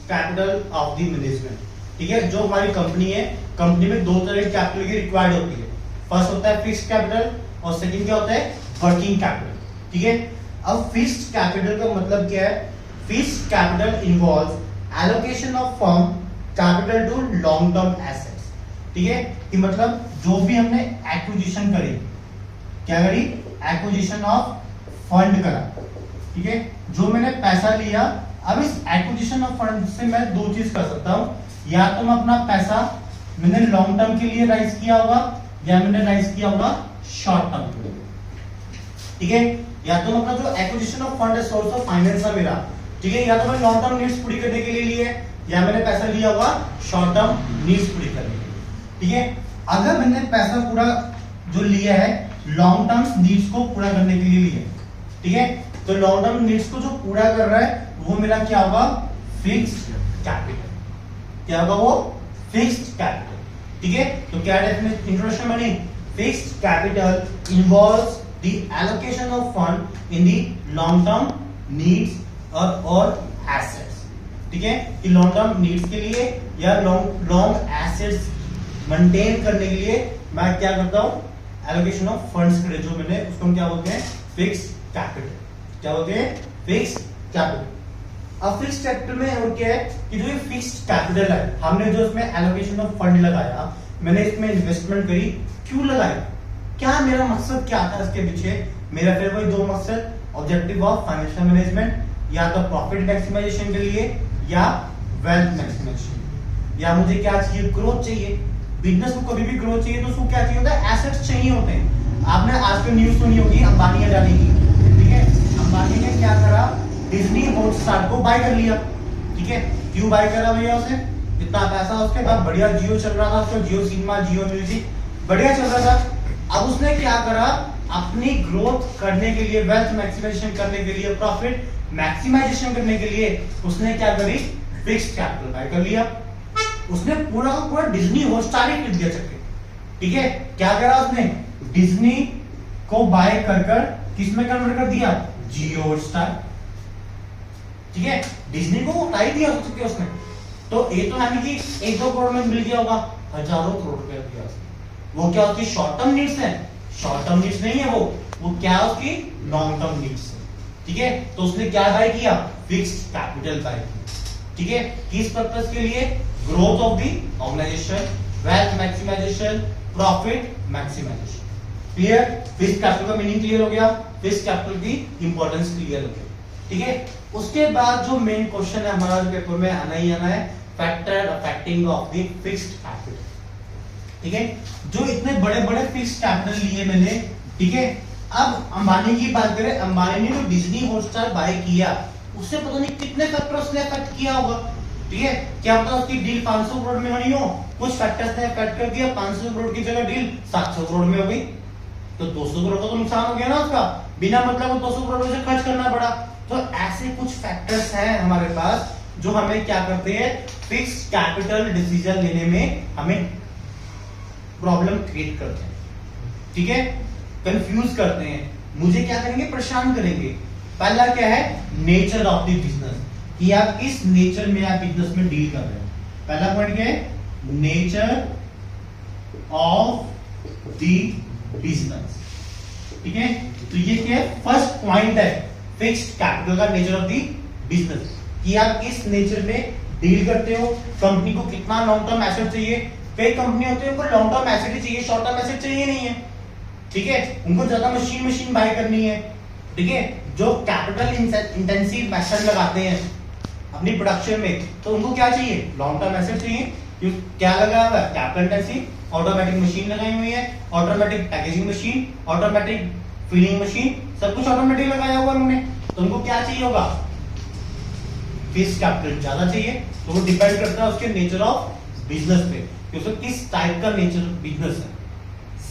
Capital of the management. ठीक है, जो हमारी कंपनी है, कंपनी में दो तरह की कैपिटल की रिक्वायर्ड होती है। फर्स्ट होता है फिक्स्ड कैपिटल और सेकंड क्या होता है, वर्किंग कैपिटल। ठीक है, अब फिक्स्ड कैपिटल का मतलब क्या है? Fixed capital involves allocation of firm capital to long term assets. ठीक है, कि मतलब जो भी हमने एक्विजिशन करी, क्या करी, एक्विजिशन ऑफ फंड करा। ठीक है, जो मैंने पैसा लिया, अब इस एक्विजिशन ऑफ फंड से मैं दो चीज कर सकता हूं, या तो मैं अपना पैसा मैंने लॉन्ग टर्म के लिए राइज किया होगा, या मैंने राइज किया होगा शॉर्ट टर्म के लिए। ठीक है, या तो मतलब जो एक्विजिशन ऑफ फंड है, सोर्स ऑफ फाइनेंस है मेरा, ठीक है, या तो मैं लॉन्ग टर्म नीड्स पूरी करने के लिए लिए, या मैंने पैसा लिया होगा शॉर्ट टर्म नीड्स पूरी करने के लिए। ठीक है, अगर मैंने पैसा पूरा जो लिया है लॉन्ग टर्म नीड्स को पूरा करने के लिए लिया, ठीक है, तो लॉन्ग टर्म नीड्स को जो पूरा कर रहा है वो मेरा क्या होगा, फिक्स्ड कैपिटल। क्या होगा वो, फिक्स्ड कैपिटल। ठीक है, तो क्या डेफिनेशन इंट्रोडक्शन बनी, fixed capital involves the allocation of fund in the long term needs और एसेट्स। ठीक है, कि लॉन्ग टर्म नीड्स के लिए या लॉन्ग एसेट्स मेंटेन करने के लिए मैं क्या करता हूं, एलोकेशन ऑफ फंड्स करे, जो मैंने उसको हम क्या बोलते हैं, फिक्स्ड कैपिटल। क्या बोलते हैं, फिक्स्ड कैपिटल। अब फिक्स्ड कैपिटल में और क्या है कि जो ये फिक्स्ड कैपिटल है, हमने जो इसमें एलोकेशन ऑफ फंड लगाया, मैंने इसमें इन्वेस्टमेंट करी, क्यों लगाई, क्या मेरा मकसद क्या था इसके पीछे? मेरा फिर वही दो मकसद, ऑब्जेक्टिव ऑफ फाइनेंशियल मैनेजमेंट, या तो प्रॉफिट मैक्सिमाइजेशन के लिए या वेल्थ मैक्सिमाइजेशन, या मुझे क्या चाहिए, ग्रोथ चाहिए। बिजनेस को कभी भी ग्रोथ चाहिए तो उसको क्या चाहिए होता है, एसेट्स चाहिए होते हैं। आपने आज की न्यूज सुनी होगी अंबानी जाने की। ठीक है, अंबानी ने क्या करा, डिज्नी हॉटस्टार को बाय कर लिया। ठीक है, क्यों बाय करा भैया, उसे इतना पैसा उसके पास, बढ़िया जियो चल रहा था उसका, जियो सिनेमा, जियो म्यूजिक बढ़िया चल रहा था। अब उसने क्या करा, अपनी ग्रोथ करने के लिए, वेल्थ मैक्सिमाइजेशन करने के लिए, प्रॉफिट मैक्सिमाइजेशन करने के लिए उसने क्या करी, फिक्स्ड कैपिटल बाय कर लिया। उसने पूरा का पूरा डिज्नी हॉटस्टार ही खरीद दिया चक्के। ठीक है, क्या करा उसने, डिज्नी को बाय कर किस में कन्वर्ट कर दिया, जियो हॉटस्टार। ठीक है, डिज्नी को उठा ही दिया उसने। तो ये तो है नहीं कि 1-2 करोड़ में मिल गया होगा, हजारों करोड़ रुपए दिया उसने। वो क्या उसकी शॉर्ट टर्म नीड्स है, शॉर्ट टर्म नीड्स नहीं है वो क्या उसकी लॉन्ग टर्म नीड्स है। ठीक है, तो उसने क्या बाय किया, फिक्स्ड कैपिटल बाय किया। ठीक है, किस पर्पस के लिए, growth of the organization, wealth maximization, profit maximization. Clear, fixed capital का मीनिंग क्लियर हो गया, फिक्स्ड कैपिटल की इंपॉर्टेंस क्लियर हो गई। ठीक है, उसके बाद जो मेन क्वेश्चन है हमारा पेपर में आना ही आना है, factor affecting of the fixed capital. ठीक है, जो इतने बड़े बड़े फिक्स्ड कैपिटल लिए मैंने, ठीक है, अब अंबानी की बात करें, अंबानी ने जो डिज्नी हॉटस्टार बाय किया, उससे पता नहीं कितने फैक्टर उसने अफेक्ट किया होगा। ठीक है, क्या पता उसकी डील 500 करोड़ में होनी हो, कुछ फैक्टर्स ने अफेक्ट कर दिया, 500 करोड़ की जगह डील 700 करोड़ में हो गई, तो 200 करोड़ का तो नुकसान हो गया ना उसका, बिना मतलब 200 करोड़ से खर्च करना पड़ा। तो ऐसे कुछ फैक्टर्स हैं हमारे पास जो हमें क्या करते हैं, फिक्स्ड कैपिटल डिसीजन लेने में हमें प्रॉब्लम क्रिएट करते हैं। ठीक है, कंफ्यूज करते हैं, मुझे क्या करेंगे, परेशान करेंगे। पहला क्या है, नेचर ऑफ द बिजनेस, कि आप किस नेचर में आप बिजनेस में डील कर रहे हो। पहला पॉइंट क्या है, नेचर ऑफ द बिजनेस। ठीक है, तो ये क्या है, फर्स्ट पॉइंट है फिक्स्ड कैपिटल का, नेचर ऑफ द बिजनेस, कि आप किस नेचर में डील करते हो। कंपनी को कितना लॉन्ग टर्म एसेट चाहिए, कई कंपनी होती है उनको लॉन्ग टर्म एसेट ही चाहिए, शॉर्ट टर्म एसेट चाहिए नहीं है। ठीक है, उनको ज्यादा मशीन बाय करनी है। ठीक है, जो कैपिटल इंटेंसिव मेथड लगाते हैं अपनी प्रोडक्शन में, तो उनको क्या चाहिए, लॉन्ग टर्म एसेट चाहिए। क्या लगा हुआ है, कैपिटल इंटेंसिव, ऑटोमेटिक मशीन लगाई हुई है, automatic packaging machine, automatic filling machine, सब कुछ ऑटोमेटिक लगाया हुआ उन्होंने, तो उनको क्या चाहिए होगा, फिक्स्ड कैपिटल ज्यादा चाहिए। तो वो डिपेंड करता है उसके नेचर ऑफ बिजनेस पे, कि उसको किस टाइप का नेचर बिजनेस है।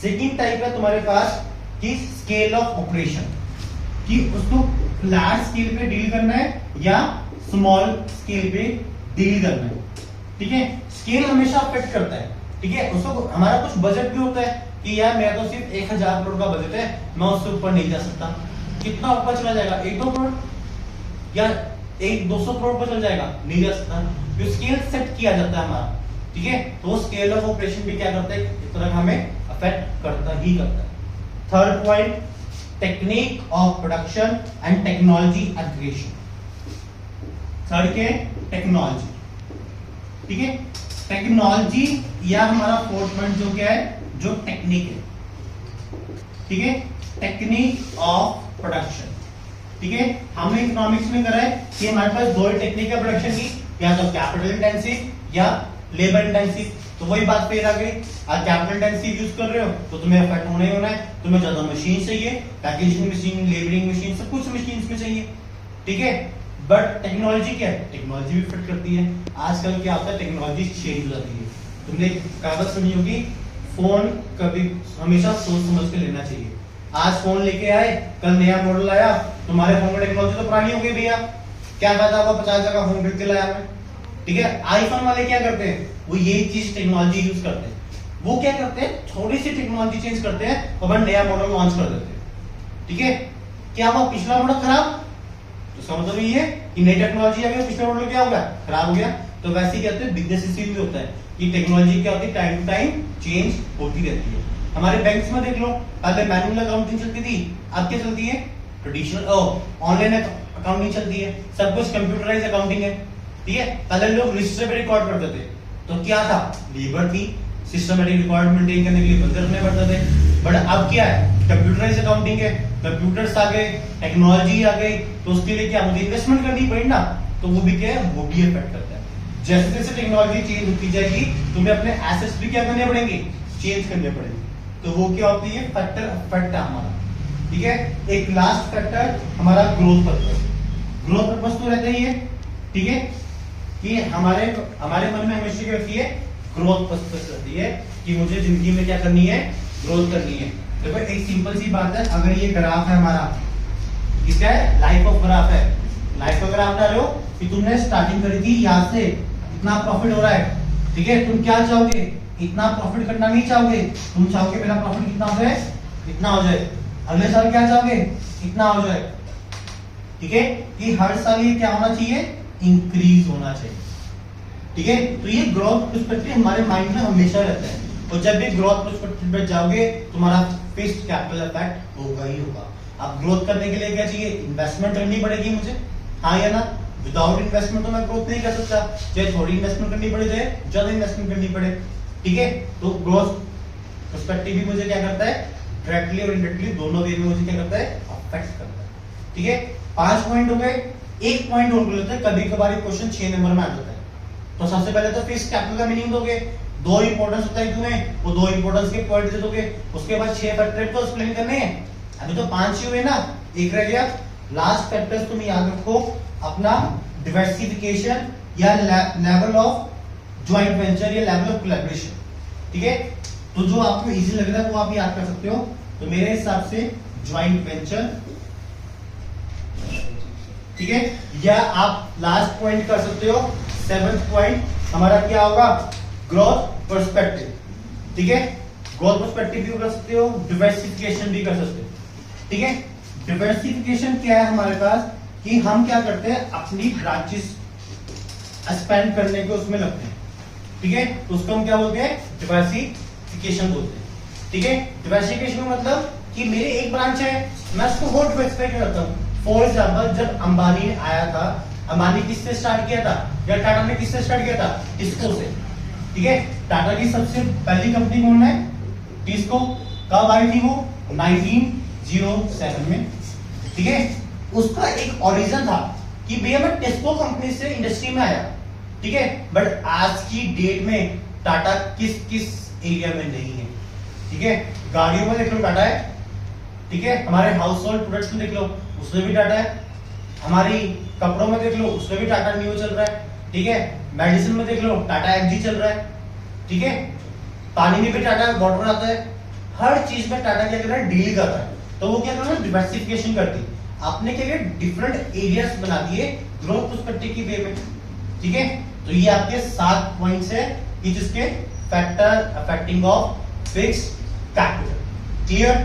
सेकंड टाइप है तुम्हारे पास कि स्केल ऑफ ऑपरेशन, कि उसको लार्ज स्केल पे डील करना है या स्मॉल स्केल पे डील करना है। ठीक है, स्केल हमेशा अफेक्ट करता है। ठीक है, उसको हमारा कुछ बजट भी होता है कि यार मेरा तो सिर्फ 1000 करोड़ का बजट है, मैं उससे ऊपर नहीं जा सकता। कितना ऊपर चला जाएगा, 1-2 करोड़, या एक 200 करोड़ पर चल जाएगा, नहीं जा सकता, जो स्केल सेट किया जाता है हमारा, ठीक है, तो स्केल ऑफ ऑपरेशन भी क्या करता है, इस तरह हमें अफेक्ट करता ही करता है। Third point, technique of production and technology aggregation. Third के टेक्नोलॉजी, ठीक है, टेक्नोलॉजी या हमारा फोर्थ पॉइंट जो क्या है, जो टेक्निक है, ठीक है, टेक्निक ऑफ प्रोडक्शन, ठीक है। हमने इकोनॉमिक्स में करा है कि हमारे पास दो ही टेक्निक है प्रोडक्शन की, या तो कैपिटल इंटेंसिव या लेबर इंटेंसिव। तो वही बात फिर आ गई, आप कैपिटल इंटेंसिव यूज कर रहे हो तो तुम्हें अफेक्ट होना ही होना है, तुम्हें ज्यादा मशीन चाहिए, पैकेजिंग मशीन, लेबरिंग मशीन, सब कुछ मशीन में चाहिए, ठीक है। बट टेक्नोलॉजी क्या है, टेक्नोलॉजी भी फिट करती है। आजकल क्या होता है, टेक्नोलॉजी चेंज हो जाती है। तुमने कहावत सुनी होगी, फोन कभी हमेशा सोच समझ के लेना चाहिए। आज फोन लेके आए, कल नया मॉडल आया, तुम्हारे फोन में टेक्नोलॉजी तो पुरानी हो गई भैया, क्या फायदा हुआ 50 का फोन खरीद के लाया मैं, ठीक है। आईफोन वाले क्या करते हैं, वो यही चीज टेक्नोलॉजी यूज करते हैं। वो क्या करते हैं, थोड़ी सी टेक्नोलॉजी चेंज करते हैं और नया मॉडल लॉन्च कर देते हैं, ठीक है। क्या हुआ, पिछला मॉडल खराब, तो इसका मतलब ये है कि नई टेक्नोलॉजी आ गई, पिछला मॉडल क्या हो गया, खराब हो गया। तो वैसे ही कहते हैं बिजनेस इसी भी होता है कि टेक्नोलॉजी क्या होती है, टाइम टू टाइम चेंज होती रहती है। हमारे बैंक्स में देख लो, पहले मैनुअल अकाउंटिंग चलती थी, अब क्या चलती है, ट्रेडिशनल ऑनलाइन अकाउंटिंग चलती है, सब कुछ कंप्यूटराइज अकाउंटिंग है, ठीक है। पहले लोग रजिस्टर पे रिकॉर्ड करते थे, तो क्या था, लेबर थी, सिस्टमेटिक रिकॉर्ड मेंटेन करने के लिए बंदे रखने पड़ते थे। बट अब क्या है, कंप्यूटराइज अकाउंटिंग है, कंप्यूटर्स आ गए, टेक्नोलॉजी आ गई, तो उसके लिए क्या मुझे इन्वेस्टमेंट करनी पड़ी ना, तो वो भी क्या है, वो भी इफेक्ट करता है। जैसे जैसे टेक्नोलॉजी चेंज होती जाएगी, तुम्हें अपने एसेट्स भी क्या करने पड़ेंगे, चेंज करने पड़ेंगे। तो वो क्या होती है, फैक्टर इफेक्ट है हमारा, ठीक है। एक लास्ट फैक्टर हमारा ग्रोथ पर्पस। ग्रोथ पर्पस तो रहता ही है, ठीक है, कि हमारे मन में हमेशा क्या रहती है, ग्रोथ पर्पस रहती है कि मुझे जिंदगी में क्या करनी है, ग्रोथ करनी है। देखो एक सिंपल सी बात है, अगर ये ग्राफ है हमारा, इसका है लाइफ ऑफ ग्राफ है, लाइफ ऑफ ग्राफ डाल रहे हो कि तुमने स्टार्टिंग करी थी यहाँ से, इतना प्रॉफिट हो रहा है, ठीक है, तुम क्या चाहोगे, इतना प्रॉफिट करना नहीं चाहोगे, तुम चाहोगे मेरा प्रॉफिट कितना हो जाए, इतना हो जाए। अगले साल क्या चाहोगे, इतना हो जाए, ठीक है, कि हर साल ये क्या होना चाहिए, इंक्रीज होना चाहिए, ठीक है। तो ये ग्रोथ पर्सपेक्टिव हमारे माइंड में हमेशा रहता है, और जब भी ग्रोथ पर्सपेक्टिव पे जाओगे तुम्हारा फिक्स्ड कैपिटल इफेक्ट होगा ही होगा। अब ग्रोथ करने के लिए क्या चाहिए, इन्वेस्टमेंट करनी पड़ेगी मुझे, हाँ या ना। विदाउट इन्वेस्टमेंट तो मैं ग्रोथ नहीं कर सकता, चाहे थोड़ी इन्वेस्टमेंट करनी पड़े, चाहे ज्यादा इन्वेस्टमेंट करनी पड़े, ठीक है। तो ग्रोथ पर्सपेक्टिव भी मुझे क्या करता है, डायरेक्टली और इनडायरेक्टली दोनों वे में मुझे क्या करता है, अफेक्ट करता है, ठीक है। 5 पॉइंट हो गए, एक पॉइंट और लेते हैं, कभी कभार क्वेश्चन 6 नंबर में आ जाता है। तो सबसे पहले तो फिक्स्ड कैपिटल का मीनिंग दोगे, दो इंपॉर्टेंस होता है तुम्हें, वो दो इंपॉर्टेंस के पॉइंट दे दोगे, उसके बाद 6 फैक्टर तो एक्सप्लेन करने हैं। अभी तो 5 ही हुए ना, एक रह गया। लास्ट फैक्टर्स तुम याद रखो अपना, डिवर्सिफिकेशन या लेवल ऑफ ज्वाइंट वेंचर या लेवल ऑफ कोलैबोरेशन, ठीक है। तो जो आपको इजी लग रहा है वो आप याद कर सकते हो। तो मेरे हिसाब से ज्वाइंट वेंचर, ठीक है, या आप लास्ट पॉइंट कर सकते हो 7th पॉइंट हमारा क्या होगा, ग्रोथ पर्सपेक्टिव, ठीक है। ग्रोथ पर्सपेक्टिव भी कर सकते हो, डिवर्सिफिकेशन भी कर सकते हो, ठीक है। डिवर्सिफिकेशन क्या है हमारे पास, कि हम क्या करते हैं, अपनी ब्रांचेस एक्सपेंड करने के उसमें लगते हैं, ठीक है। तो उसको हम क्या बोलते हैं, डिवर्सिफिकेशन बोलते हैं, ठीक है। डिवर्सिफिकेशन का मतलब कि मेरे एक ब्रांच है, मैं उसको और डिवर्सिफाई करता हूँ। फॉर एग्जाम्पल जब अंबानी आया था, अंबानी किससे स्टार्ट किया था, या टाटा ने किससे स्टार्ट किया था, टिस्को से, ठीक है। टाटा की सबसे पहली कंपनी कौन है, टिस्को। कब आई थी वो, 1907 में, ठीक है। उसका एक ओरिजिन था कि भैया मैं टिस्को कंपनी से इंडस्ट्री में आया, ठीक है। बट आज की डेट में टाटा किस किस एरिया में नहीं है, ठीक है। गाड़ियों में देख लो टाटा है, ठीक है। हमारे हाउस होल्ड प्रोडक्ट्स में देख लो, उसमें भी टाटा है। हमारी कपड़ों में देख लो, उसमें भी टाटा न्यू चल रहा है, ठीक है। मेडिसिन में देख लो, टाटा एफजी चल रहा है, ठीक है। पानी में भी टाटा वाटर आता है, हर चीज में टाटा क्या कर रहा है, डील कर रहा है। तो वो क्या कर रहा है, डिवर्सिफिकेशन करती है। आपने क्या किया, डिफरेंट एरियाज बना दिए ग्रोथ पर्सपेक्टिव की वे में, ठीक है। तो ये आपके 7 पॉइंट्स है कि जिसके factor affecting of fixed capital, clear.